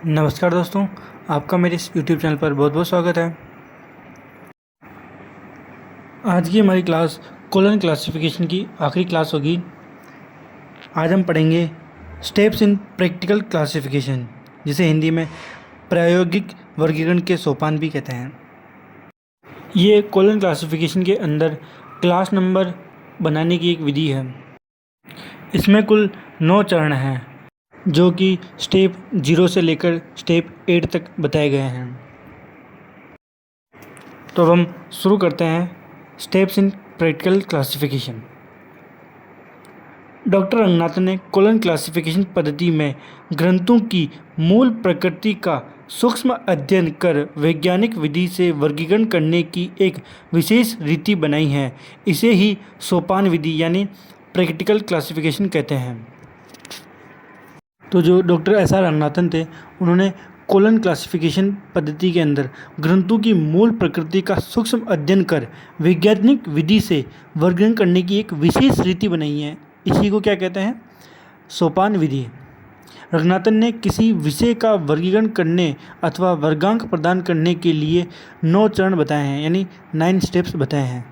नमस्कार दोस्तों, आपका मेरे इस YouTube चैनल पर बहुत बहुत स्वागत है। आज की हमारी क्लास कोलन क्लासिफिकेशन की आखिरी क्लास होगी। आज हम पढ़ेंगे स्टेप्स इन प्रैक्टिकल क्लासिफिकेशन, जिसे हिंदी में प्रायोगिक वर्गीकरण के सोपान भी कहते हैं। ये कोलन क्लासिफिकेशन के अंदर क्लास नंबर बनाने की एक विधि है। इसमें कुल 9 चरण हैं, जो कि स्टेप 0 से लेकर स्टेप 8 तक बताए गए हैं। तो अब हम शुरू करते हैं steps in practical classification. Doctor Ranganathan ने कोलन क्लासिफिकेशन पद्धति में ग्रंथों की मूल प्रकृति का सूक्ष्म अध्ययन कर वैज्ञानिक विधि से वर्गीकरण करने की एक विशेष रीति बनाई है। इसे ही सोपान विधि यानी प्रैक्टिकल क्लासिफिकेशन कहते हैं। तो जो डॉक्टर एस आर रंगनाथन थे, उन्होंने कोलन क्लासिफिकेशन पद्धति के अंदर ग्रंथों की मूल प्रकृति का सूक्ष्म अध्ययन कर वैज्ञानिक विधि से वर्गीकरण करने की एक विशेष रीति बनाई है। इसी को क्या कहते हैं? सोपान विधि। रंगनाथन ने किसी विषय का वर्गीकरण करने अथवा वर्गांक प्रदान करने के लिए 9 चरण बताए हैं, यानी 9 स्टेप्स बताए हैं।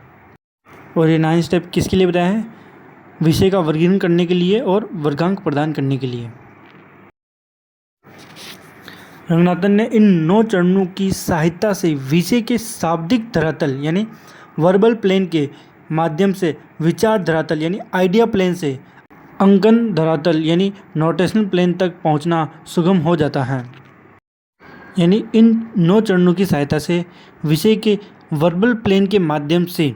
और ये 9 स्टेप किसके लिए बताए हैं? विषय का वर्गीकरण करने के लिए और वर्गांक प्रदान करने के लिए। रंगनाथन ने इन 9 चरणों की सहायता से विषय के शाब्दिक धरातल यानी वर्बल प्लेन के माध्यम से विचार धरातल यानी आइडिया प्लेन से अंकन धरातल यानी नोटेशनल प्लेन तक पहुंचना सुगम हो जाता है। यानी इन 9 चरणों की सहायता से विषय के वर्बल प्लेन के माध्यम से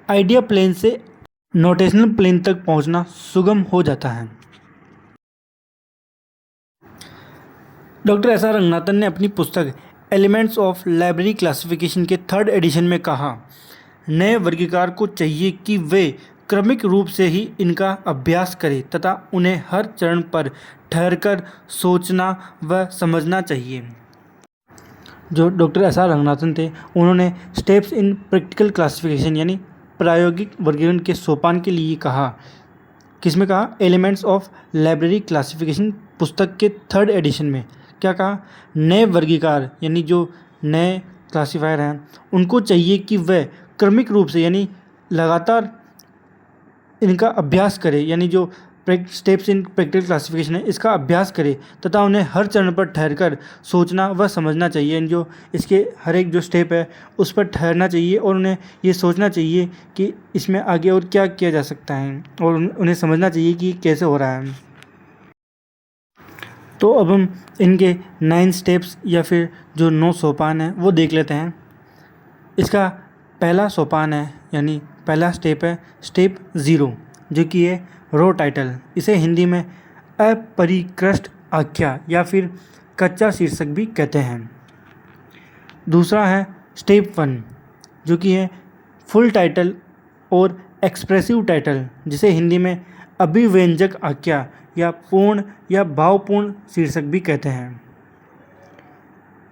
आइडिया प्लेन से नोटेशनल प्लेन तक पहुंचना सुगम हो जाता है। डॉक्टर एस आर रंगनाथन ने अपनी पुस्तक एलिमेंट्स ऑफ लाइब्रेरी क्लासिफिकेशन के 3rd एडिशन में कहा, नए वर्गीकार को चाहिए कि वे क्रमिक रूप से ही इनका अभ्यास करें तथा उन्हें हर चरण पर ठहरकर सोचना व समझना चाहिए। जो डॉक्टर एस आर रंगनाथन थे, उन्होंने स्टेप्स इन प्रैक्टिकल क्लासिफिकेशन यानी प्रायोगिक वर्गीकरण के सोपान के लिए कहा। किसमें कहा? एलिमेंट्स ऑफ लाइब्रेरी क्लासिफिकेशन पुस्तक के 3rd एडिशन में क्या कहा? नए वर्गीकार यानी जो नए क्लासीफायर हैं, उनको चाहिए कि वह क्रमिक रूप से यानी लगातार इनका अभ्यास करें, यानी जो स्टेप्स इन प्रैक्टिकल क्लासिफिकेशन है इसका अभ्यास करें तथा उन्हें हर चरण पर ठहरकर सोचना व समझना चाहिए। जो इसके हर एक जो स्टेप है उस पर ठहरना चाहिए और उन्हें ये सोचना चाहिए कि इसमें आगे और क्या किया जा सकता है और उन्हें समझना चाहिए कि कैसे हो रहा है। तो अब हम इनके 9 स्टेप्स या फिर जो 9 सोपान हैं वो देख लेते हैं। इसका पहला सोपान है यानी पहला स्टेप है स्टेप 0, जो कि है रो टाइटल। इसे हिंदी में अपरिकृष्ट आख्या या फिर कच्चा शीर्षक भी कहते हैं। दूसरा है स्टेप 1, जो कि है फुल टाइटल और एक्सप्रेसिव टाइटल, जिसे हिंदी में अभिव्यंजक आख्या या पूर्ण या भावपूर्ण शीर्षक भी कहते हैं।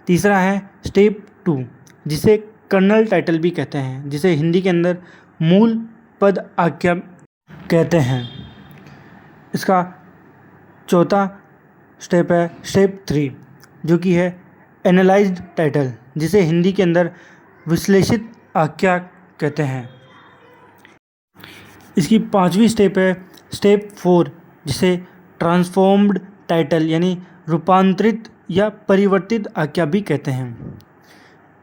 तीसरा है स्टेप 2, जिसे कर्नल टाइटल भी कहते हैं, जिसे हिंदी के अंदर मूल पद आख्या कहते हैं। इसका चौथा स्टेप है स्टेप 3, जो कि है एनालाइज्ड टाइटल, जिसे हिंदी के अंदर विश्लेषित आख्या कहते हैं। इसकी 5वीं स्टेप है स्टेप 4, जिसे ट्रांसफॉर्म्ड टाइटल यानी रूपांतरित या परिवर्तित आख्या भी कहते हैं।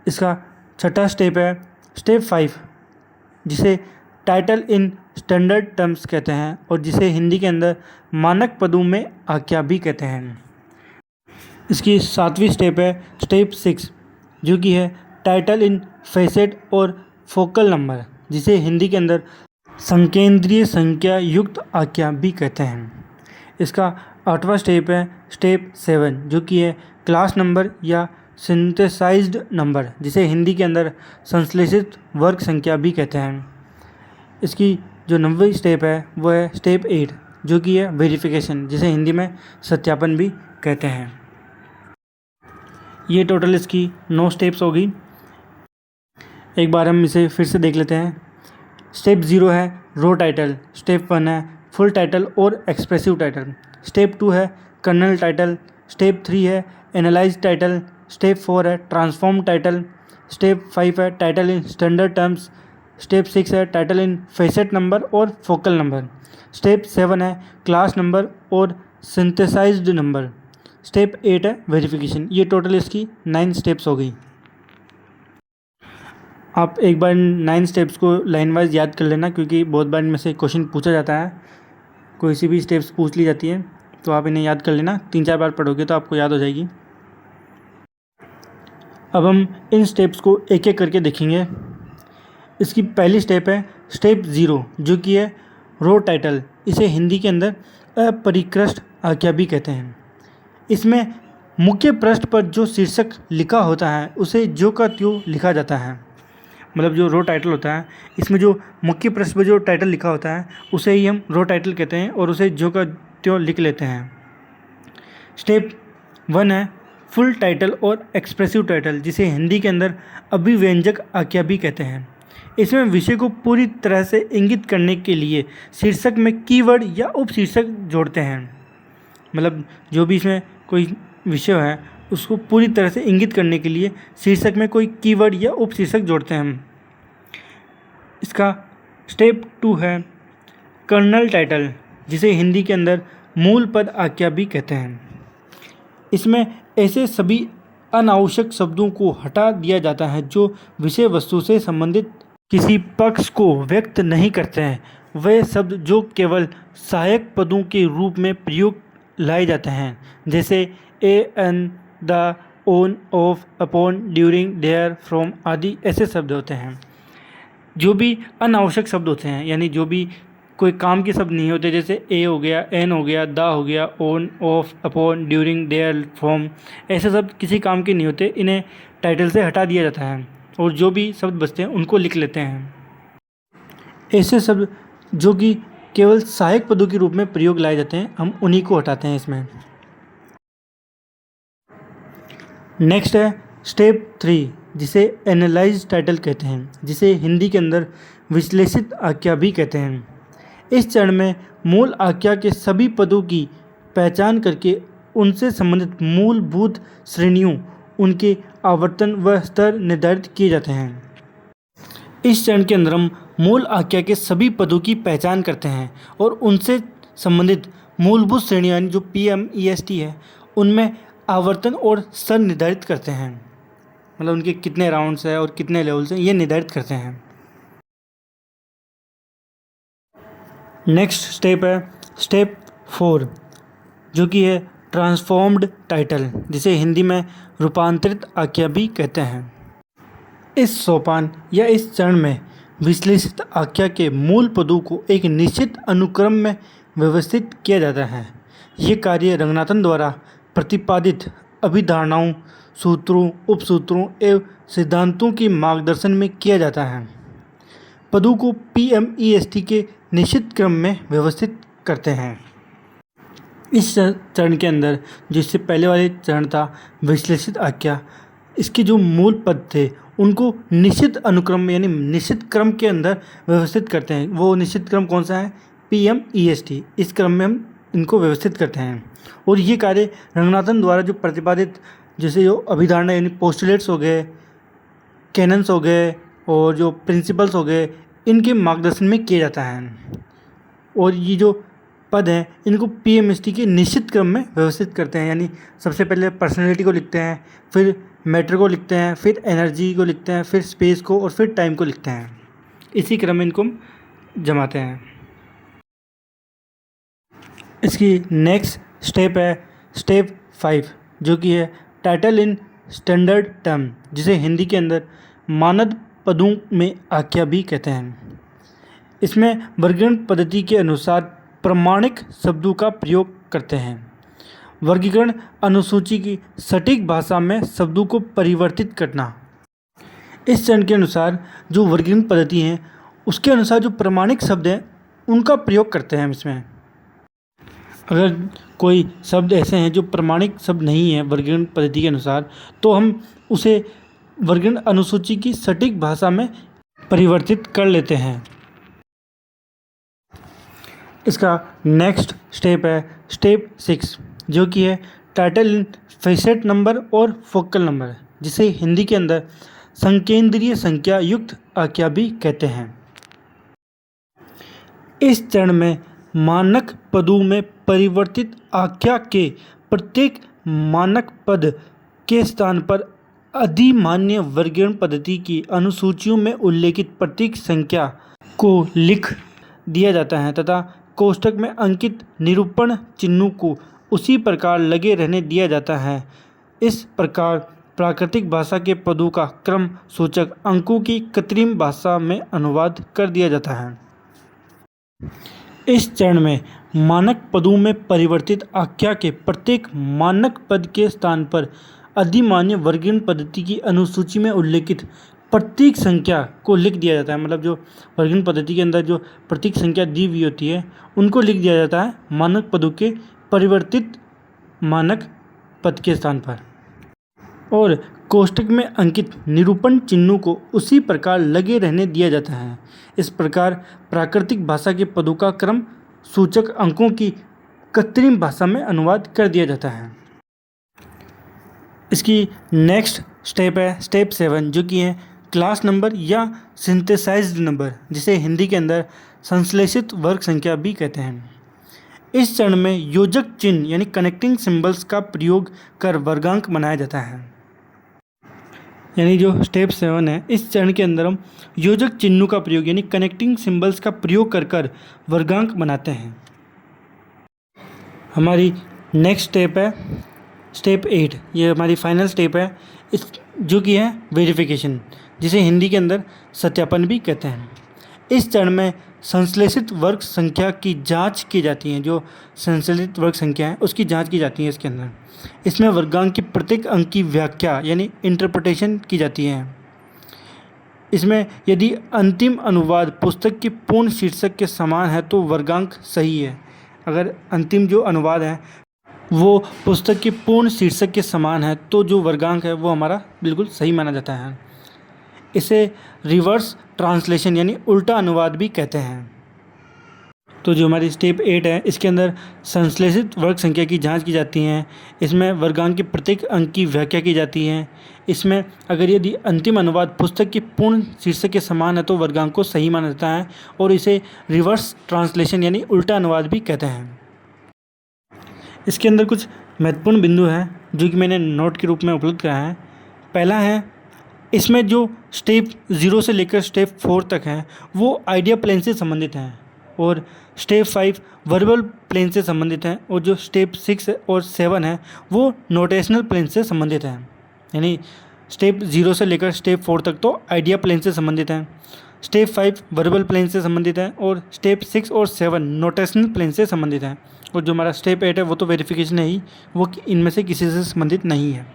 इसका 6ठा स्टेप है स्टेप 5, जिसे टाइटल इन स्टैंडर्ड टर्म्स कहते हैं और जिसे हिंदी के अंदर मानक पदों में आख्या भी कहते हैं। इसकी 7वीं स्टेप है स्टेप 6, जो कि है टाइटल इन फेसेट और फोकल नंबर, जिसे हिंदी के अंदर संकेंद्रीय संख्या युक्त आख्या भी कहते हैं। इसका 8वां स्टेप है स्टेप 7, जो कि है क्लास नंबर या सिंथेसाइज्ड नंबर, जिसे हिंदी के अंदर संश्लेषित वर्ग संख्या भी कहते हैं। इसकी जो 9वीं स्टेप है वो है स्टेप 8, जो कि है वेरिफिकेशन, जिसे हिंदी में सत्यापन भी कहते हैं। ये टोटल इसकी 9 स्टेप्स होगी। एक बार हम इसे फिर से देख लेते हैं। स्टेप 0 है रो टाइटल, स्टेप 1 है फुल टाइटल और एक्सप्रेसिव टाइटल, स्टेप 2 है कर्नल टाइटल, स्टेप 3 है एनालाइज टाइटल, स्टेप 4 है ट्रांसफॉर्म टाइटल, स्टेप 5 है title in standard terms, step 6 है टाइटल इन फेसेट नंबर और फोकल नंबर, स्टेप 7 है क्लास नंबर और सिंथेसाइज्ड नंबर, स्टेप 8 है वेरिफिकेशन। ये टोटल इसकी 9 स्टेप्स हो गई। आप एक बार 9 स्टेप्स को लाइन वाइज याद कर लेना, क्योंकि बहुत बार इनमें से क्वेश्चन पूछा जाता है, कोई सी भी स्टेप्स पूछ ली जाती है, तो आप इन्हें याद कर लेना। 3-4 बार पढ़ोगे तो आपको याद हो जाएगी। अब हम इन स्टेप्स को एक एक करके देखेंगे। इसकी पहली स्टेप है स्टेप 0, जो कि है रो टाइटल। इसे हिंदी के अंदर अपरिकृष्ट आज्ञा भी कहते हैं। इसमें मुख्य पृष्ठ पर जो शीर्षक लिखा होता है उसे जो का त्यों लिखा जाता है। मतलब जो रो टाइटल होता है, इसमें जो मुख्य पृष्ठ पर जो टाइटल लिखा होता है उसे ही हम रो टाइटल कहते हैं और उसे जो का त्यों लिख लेते हैं। स्टेप 1 है फुल टाइटल और एक्सप्रेसिव टाइटल, जिसे हिंदी के अंदर अभिव्यंजक आज्ञा भी कहते हैं। इसमें विषय को पूरी तरह से इंगित करने के लिए शीर्षक में कीवर्ड या उपशीर्षक जोड़ते हैं। मतलब जो भी इसमें कोई विषय है उसको पूरी तरह से इंगित करने के लिए शीर्षक में कोई कीवर्ड या उपशीर्षक जोड़ते हैं हम। इसका स्टेप 2 है कर्नल टाइटल, जिसे हिंदी के अंदर मूल पद आज्ञा भी कहते हैं। इसमें ऐसे सभी अनावश्यक शब्दों को हटा दिया जाता है जो विषय वस्तु से संबंधित किसी पक्ष को व्यक्त नहीं करते हैं। वे शब्द जो केवल सहायक पदों के रूप में प्रयोग लाए जाते हैं, जैसे a an, the, on, of, upon, during, there, from आदि ऐसे शब्द होते हैं। जो भी अनावश्यक शब्द होते हैं, यानी जो भी कोई काम के शब्द नहीं होते, जैसे ए हो गया, एन हो गया, द हो गया, on, of, upon, during, there, from, ऐसे शब्द किसी काम के नहीं होते, इन्हें टाइटल से हटा दिया जाता है और जो भी शब्द बचते हैं उनको लिख लेते हैं। ऐसे शब्द जो कि केवल सहायक पदों के रूप में प्रयोग लाए जाते हैं, हम उन्हीं को हटाते हैं इसमें। नेक्स्ट है स्टेप 3, जिसे एनालाइज टाइटल कहते हैं, जिसे हिंदी के अंदर विश्लेषित आज्ञा भी कहते हैं। इस चरण में मूल आज्ञा के सभी पदों की पहचान करके उनसे संबंधित मूलभूत श्रेणियों, उनके आवर्तन व स्तर निर्धारित किए जाते हैं। इस चरण के अंदर हम मूल आज्ञा के सभी पदों की पहचान करते हैं और उनसे संबंधित मूलभूत श्रेणियाँ, यानी जो PMEST है, उनमें आवर्तन और स्तर निर्धारित करते हैं। मतलब उनके कितने राउंड्स हैं और कितने लेवल्स हैं, ये निर्धारित करते हैं। नेक्स्ट स्टेप है स्टेप 4, जो कि है ट्रांसफॉर्म्ड टाइटल, जिसे हिंदी में रूपांतरित आज्ञा भी कहते हैं। इस सोपान या इस चरण में विश्लेषित आज्ञा के मूल पदों को एक निश्चित अनुक्रम में व्यवस्थित किया जाता है। ये कार्य रंगनाथन द्वारा प्रतिपादित अभिधारणाओं, सूत्रों, उपसूत्रों एवं सिद्धांतों के मार्गदर्शन में किया जाता है। पदों को PMEST के निश्चित क्रम में व्यवस्थित करते हैं। इस चरण के अंदर जो इससे पहले वाले चरण था विश्लेषित आज्ञा, इसके जो मूल पद थे उनको निश्चित अनुक्रम में, यानी निश्चित क्रम के अंदर व्यवस्थित करते हैं। वो निश्चित क्रम कौन सा है? PMEST। इस क्रम में हम इनको व्यवस्थित करते हैं और ये कार्य रंगनाथन द्वारा जो प्रतिपादित, जैसे जो अभिधारणा यानी पोस्टुलेट्स हो गए, कैनन्स हो गए और जो प्रिंसिपल्स हो गए, इनके मार्गदर्शन में किया जाता है। और ये जो पद हैं इनको PMEST के निश्चित क्रम में व्यवस्थित करते हैं। यानी सबसे पहले पर्सनैलिटी को लिखते हैं, फिर मैटर को लिखते हैं, फिर एनर्जी को लिखते हैं, फिर स्पेस को और फिर टाइम को लिखते हैं। इसी क्रम में इनको जमाते हैं। इसकी नेक्स्ट स्टेप है स्टेप 5, जो कि है टाइटल इन स्टैंडर्ड टर्म, जिसे हिंदी के अंदर मानद पदों में आज्ञा भी कहते हैं। इसमें वर्गीकरण पद्धति के अनुसार प्रमाणिक शब्दों का प्रयोग करते हैं। वर्गीकरण अनुसूची की सटीक भाषा में शब्दों को परिवर्तित करना। इस चरण के अनुसार जो वर्गीकरण पद्धति है उसके अनुसार जो प्रमाणिक शब्द हैं उनका प्रयोग करते हैं हम इसमें। अगर कोई शब्द ऐसे हैं जो प्रमाणिक शब्द नहीं है वर्गीकरण पद्धति के अनुसार, तो हम उसे वर्गीकरण अनुसूची की सटीक भाषा में परिवर्तित कर लेते हैं। इसका नेक्स्ट स्टेप है स्टेप 6, जो कि है टाइटल इन फेसेट नंबर और फोकल नंबर, जिसे हिंदी के अंदर संकेंद्रीय संख्या युक्त आख्या भी कहते हैं। इस चरण में मानक पदों में परिवर्तित आख्या के प्रत्येक मानक पद के स्थान पर अधिमान्य वर्गीकरण पद्धति की अनुसूचियों में उल्लेखित प्रतीक संख्या को लिख दिया जाता है तथा कोष्ठक में अंकित निरूपण चिन्हों को उसी प्रकार लगे रहने दिया जाता है। इस प्रकार प्राकृतिक भाषा के पदों का क्रम सूचक अंकों की कृत्रिम भाषा में अनुवाद कर दिया जाता है। इस चरण में मानक पदों में परिवर्तित आख्या के प्रत्येक मानक पद के स्थान पर अधिमान्य वर्गीकरण पद्धति की अनुसूची में उल्लेखित प्रतीक संख्या को लिख दिया जाता है। मतलब जो वर्गीकरण पद्धति के अंदर जो प्रतीक संख्या दी हुई होती है उनको लिख दिया जाता है मानक पदों के परिवर्तित मानक पद के स्थान पर, और कोष्ठक में अंकित निरूपण चिन्हों को उसी प्रकार लगे रहने दिया जाता है। इस प्रकार प्राकृतिक भाषा के पदों का क्रम सूचक अंकों की कृत्रिम भाषा में अनुवाद कर दिया जाता है। इसकी नेक्स्ट स्टेप है स्टेप 7, जो कि है क्लास नंबर या सिंथेसाइज्ड नंबर, जिसे हिंदी के अंदर संश्लेषित वर्ग संख्या भी कहते हैं। इस चरण में योजक चिन्ह यानी कनेक्टिंग सिंबल्स का प्रयोग कर वर्गांक बनाया जाता है। यानी जो स्टेप 7 है, इस चरण के अंदर हम योजक चिन्हों का प्रयोग यानी कनेक्टिंग सिंबल्स का प्रयोग कर वर्गांक बनाते हैं। हमारी नेक्स्ट स्टेप है स्टेप 8, ये हमारी फाइनल स्टेप है इस जो कि है वेरिफिकेशन, जिसे हिंदी के अंदर सत्यापन भी कहते हैं। इस चरण में संश्लेषित वर्ग संख्या की जांच की जाती है। जो संश्लेषित वर्ग संख्या है उसकी जांच की जाती है इसके अंदर। इसमें वर्गांक के प्रत्येक अंक की व्याख्या यानी इंटरप्रिटेशन की जाती है। इसमें यदि अंतिम अनुवाद पुस्तक के पूर्ण शीर्षक के समान है तो वर्गांक सही है। अगर अंतिम जो अनुवाद है वो पुस्तक के पूर्ण शीर्षक के समान है तो जो वर्गांक है वो हमारा बिल्कुल सही माना जाता है। इसे रिवर्स ट्रांसलेशन यानी उल्टा अनुवाद भी कहते हैं। तो जो हमारी स्टेप 8 है इसके अंदर संश्लेषित वर्ग संख्या की जांच की जाती है। इसमें वर्गांक के प्रत्येक अंक की व्याख्या की जाती है। इसमें अगर यदि अंतिम अनुवाद पुस्तक के पूर्ण शीर्षक के समान है तो वर्गांक को सही माना जाता है और इसे रिवर्स ट्रांसलेशन यानी उल्टा अनुवाद भी कहते हैं। इसके अंदर कुछ महत्वपूर्ण बिंदु हैं जो कि मैंने नोट के रूप में उपलब्ध कराया है। पहला है, इसमें जो स्टेप 0 से लेकर स्टेप 4 तक है वो आइडिया प्लेन से संबंधित हैं और स्टेप 5 वर्बल प्लेन से संबंधित हैं और जो स्टेप 6 और 7 है वो नोटेशनल प्लेन से संबंधित हैं। यानी स्टेप 0 से लेकर स्टेप 4 तक तो आइडिया प्लेन से संबंधित हैं, स्टेप 5 वर्बल प्लेन से संबंधित है और स्टेप 6 और 7 नोटेशनल प्लेन से संबंधित हैं। और जो हमारा स्टेप 8 है वो तो वेरिफिकेशन है ही, वो इनमें से किसी से संबंधित नहीं है।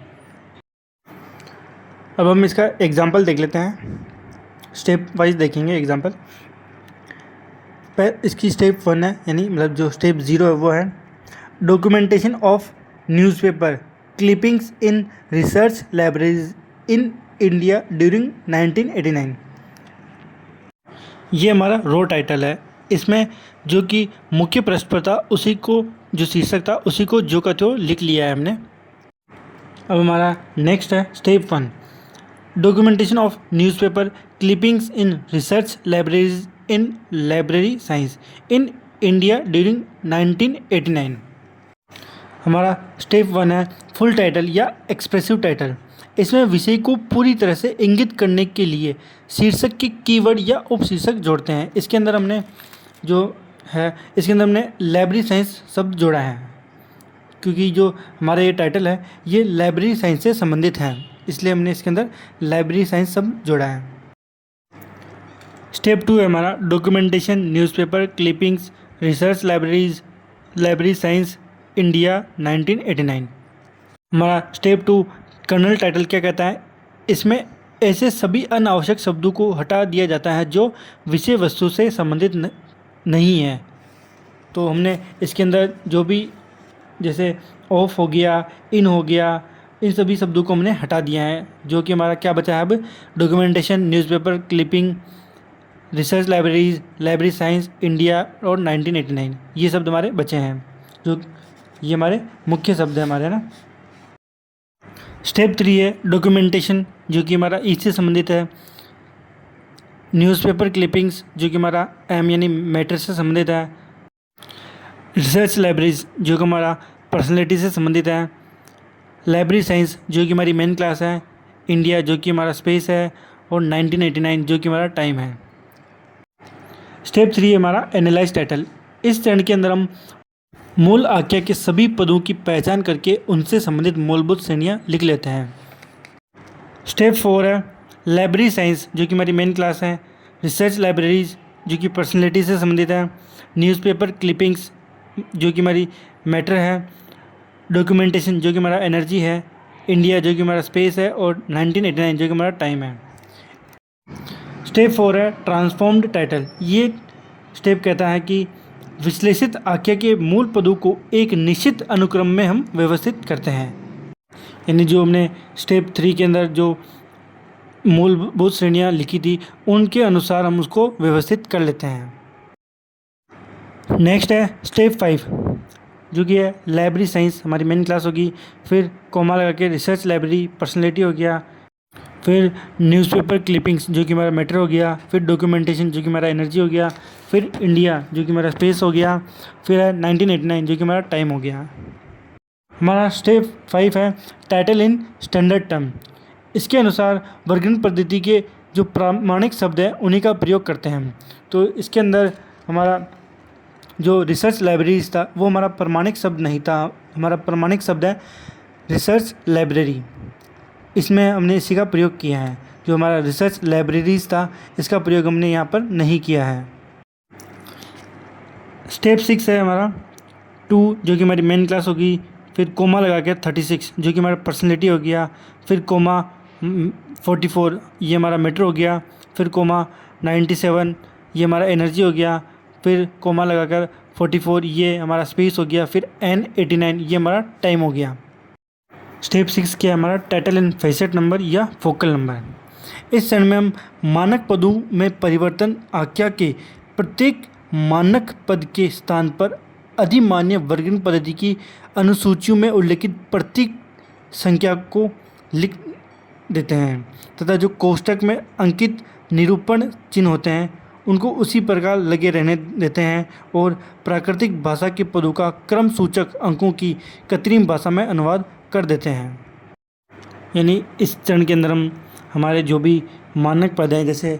अब हम इसका एग्जाम्पल देख लेते हैं, स्टेप वाइज देखेंगे एग्जाम्पल। इसकी स्टेप 1 है, यानी मतलब जो स्टेप 0 है वो है documentation of newspaper clippings in research libraries in India during 1989। ये हमारा रो टाइटल है। इसमें जो कि मुख्य पृष्ठ पर था उसी को जो शीर्षक था उसी को जो का त्यों लिख लिया है हमने। अब हमारा नेक्स्ट है step 1 documentation of newspaper clippings in research libraries in library science in India during 1989। हमारा स्टेप 1 है फुल टाइटल या एक्सप्रेसिव टाइटल। इसमें विषय को पूरी तरह से इंगित करने के लिए शीर्षक के कीवर्ड या उपशीर्षक जोड़ते हैं। इसके अंदर हमने जो है इसके अंदर हमने लाइब्रेरी साइंस शब्द जोड़ा है, क्योंकि जो हमारा ये टाइटल है ये लाइब्रेरी साइंस से संबंधित है, इसलिए हमने इसके अंदर लाइब्रेरी साइंस शब्द जोड़ा है। स्टेप 2 है हमारा documentation newspaper clippings research libraries library science India 1989। हमारा स्टेप 2 कर्नल टाइटल क्या कहता है, इसमें ऐसे सभी अनावश्यक शब्दों को हटा दिया जाता है जो विषय वस्तु से संबंधित नहीं है। तो हमने इसके अंदर जो भी जैसे ऑफ हो गया, इन हो गया, इन सभी शब्दों को हमने हटा दिया है, जो कि हमारा क्या बचा है अब documentation newspaper clipping research libraries library science India और 1989 ये शब्द हमारे बचे हैं। जो ये हमारे मुख्य शब्द है हमारे, ना। स्टेप 3 है डॉक्यूमेंटेशन, जो कि हमारा ई से संबंधित है। न्यूज़पेपर क्लिपिंग्स, जो कि हमारा एम यानी मैटर से संबंधित है। रिसर्च लाइब्रेरीज, जो कि हमारा पर्सनैलिटी से संबंधित है। लाइब्रेरी साइंस, जो कि हमारी मेन क्लास है। इंडिया, जो कि हमारा स्पेस है। और 1989, जो कि हमारा टाइम है। स्टेप 3 है हमारा एनालाइज टाइटल। इस चरण के अंदर हम मूल आख्या के सभी पदों की पहचान करके उनसे संबंधित मूलभूत श्रेणियाँ लिख लेते हैं। स्टेप 4 है लाइब्रेरी साइंस, जो कि हमारी मेन क्लास है। रिसर्च लाइब्रेरीज, जो कि पर्सनैलिटी से संबंधित है। न्यूज़पेपर क्लिपिंग्स, जो कि हमारी मैटर है। डॉक्यूमेंटेशन, जो कि हमारा एनर्जी है। इंडिया, जो कि हमारा स्पेस है। और 1989, जो कि हमारा टाइम है। स्टेप 4 है ट्रांसफॉर्म्ड टाइटल। ये स्टेप कहता है कि विश्लेषित आख्या के मूल पदों को एक निश्चित अनुक्रम में हम व्यवस्थित करते हैं। यानी जो हमने स्टेप 3 के अंदर जो मूलभूत श्रेणियाँ लिखी थी, उनके अनुसार हम उसको व्यवस्थित कर लेते हैं। नेक्स्ट है स्टेप 5, जो कि है लाइब्रेरी साइंस, हमारी मेन क्लास होगी। फिर कोमा लगा के रिसर्च लाइब्रेरी पर्सनैलिटी हो गया। फिर न्यूज़पेपर क्लिपिंग्स, जो कि हमारा मैटर हो गया। फिर डॉक्यूमेंटेशन, जो कि हमारा एनर्जी हो गया। फिर इंडिया, जो कि हमारा स्पेस हो गया। फिर है 1989, जो कि हमारा टाइम हो गया। हमारा स्टेप 5 है टाइटल इन स्टैंडर्ड टर्म। इसके अनुसार वर्गीकरण पद्धति के जो प्रामाणिक शब्द हैं उन्हीं का प्रयोग करते हैं हम। तो इसके अंदर हमारा जो रिसर्च लाइब्रेरीज था वो हमारा प्रमाणिक शब्द नहीं था। हमारा प्रमाणिक शब्द है रिसर्च लाइब्रेरी। इसमें हमने इसी का प्रयोग किया है। जो हमारा रिसर्च लाइब्रेरीज था, इसका प्रयोग हमने यहाँ पर नहीं किया है। स्टेप 6 है हमारा 2, जो कि हमारी मेन क्लास होगी। फिर कोमा लगा के 36, जो कि हमारा पर्सनैलिटी हो गया। फिर कोमा 44, ये हमारा मैटर हो गया। फिर कोमा 97, ये हमारा एनर्जी हो गया। फिर कोमा लगाकर 44, ये हमारा स्पेस हो गया। फिर N89, ये हमारा टाइम हो गया। स्टेप 6 क्या है हमारा टाइटल एंड फेसेट नंबर या फोकल नंबर। इस चरण में हम मानक पदों में परिवर्तन आख्या के प्रत्येक मानक पद के स्थान पर अधिमान्य वर्गीकरण पद्धति की अनुसूचियों में उल्लिखित प्रतीक संख्या को लिख देते हैं तथा जो कोष्ठक में अंकित निरूपण चिन्ह होते हैं उनको उसी प्रकार लगे रहने देते हैं और प्राकृतिक भाषा के पदों का क्रम सूचक अंकों की कृत्रिम भाषा में अनुवाद कर देते हैं। यानी इस चरण के अंदर हम हमारे जो भी मानक पद हैं, जैसे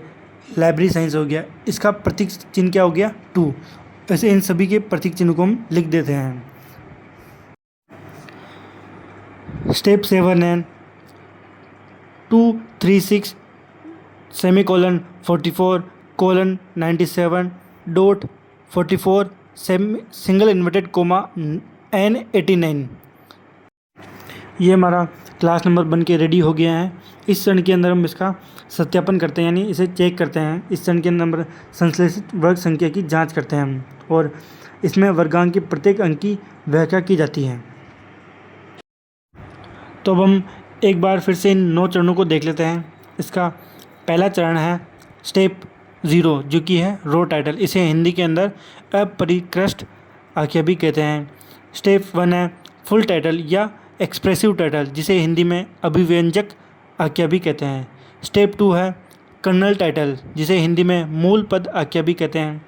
लाइब्रेरी साइंस हो गया, इसका प्रतीक चिन्ह क्या हो गया 2, वैसे इन सभी के प्रतीक चिन्ह को हम लिख देते हैं। स्टेप 7 है 236 semicolon 44:97 dot 44 single inverted coma N89। ये हमारा क्लास नंबर बन के रेडी हो गया है। इस चरण के अंदर हम इसका सत्यापन करते हैं, यानी इसे चेक करते हैं। इस चरण के अंदर संश्लेषित वर्ग संख्या की जांच करते हैं हम, और इसमें वर्गांक के प्रत्येक अंक की व्याख्या की जाती है। तो अब हम एक बार फिर से इन 9 चरणों को देख लेते हैं। इसका पहला चरण है स्टेप 0, जो कि है रो टाइटल। इसे हिंदी के अंदर अपरिकृष्ट आख्या भी कहते हैं। स्टेप 1 है फुल टाइटल या एक्सप्रेसिव टाइटल, जिसे हिंदी में अभिव्यंजक आख्या भी कहते हैं। स्टेप 2 है कर्नल टाइटल, जिसे हिंदी में मूल पद आख्या भी कहते हैं।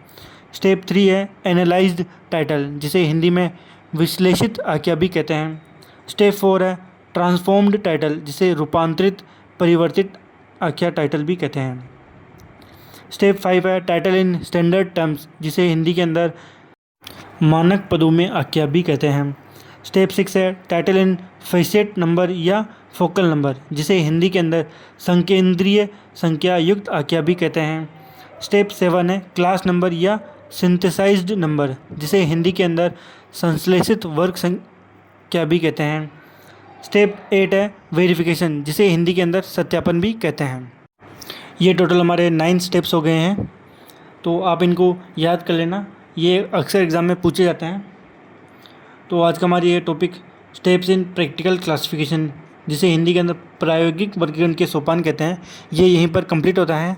स्टेप 3 है एनालाइज्ड टाइटल, जिसे हिंदी में विश्लेषित आख्या भी कहते हैं। स्टेप 4 है ट्रांसफॉर्म्ड टाइटल, जिसे रूपांतरित परिवर्तित आख्या टाइटल भी कहते हैं। स्टेप 5 है टाइटल इन स्टैंडर्ड टर्म्स, जिसे हिंदी के अंदर मानक पदों में आख्या भी कहते हैं। स्टेप 6 है टाइटल इन फेसेट नंबर या फोकल नंबर, जिसे हिंदी के अंदर संकेंद्रीय संख्या युक्त आख्या भी कहते हैं। स्टेप 7 है क्लास नंबर या सिंथेसाइज्ड नंबर, जिसे हिंदी के अंदर संश्लेषित वर्ग संख्या भी कहते हैं। स्टेप 8 है वेरिफिकेशन, जिसे हिंदी के अंदर सत्यापन भी कहते हैं। ये टोटल हमारे 9 स्टेप्स हो गए हैं, तो आप इनको याद कर लेना, ये अक्सर एग्ज़ाम में पूछे जाते हैं। तो आज का हमारी ये topic steps in practical classification, जिसे हिंदी के अंदर प्रायोगिक वर्गीकरण के सोपान कहते हैं, ये यहीं पर कंप्लीट होता है।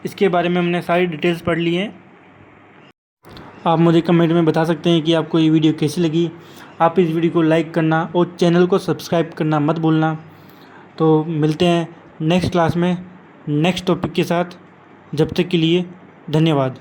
इसके बारे में हमने सारी डिटेल्स पढ़ ली हैं। आप मुझे कमेंट में बता सकते हैं कि आपको ये वीडियो कैसी लगी। आप इस वीडियो को लाइक करना और चैनल को सब्सक्राइब करना मत भूलना। तो मिलते हैं नेक्स्ट क्लास में नेक्स्ट टॉपिक के साथ। जब तक के लिए धन्यवाद।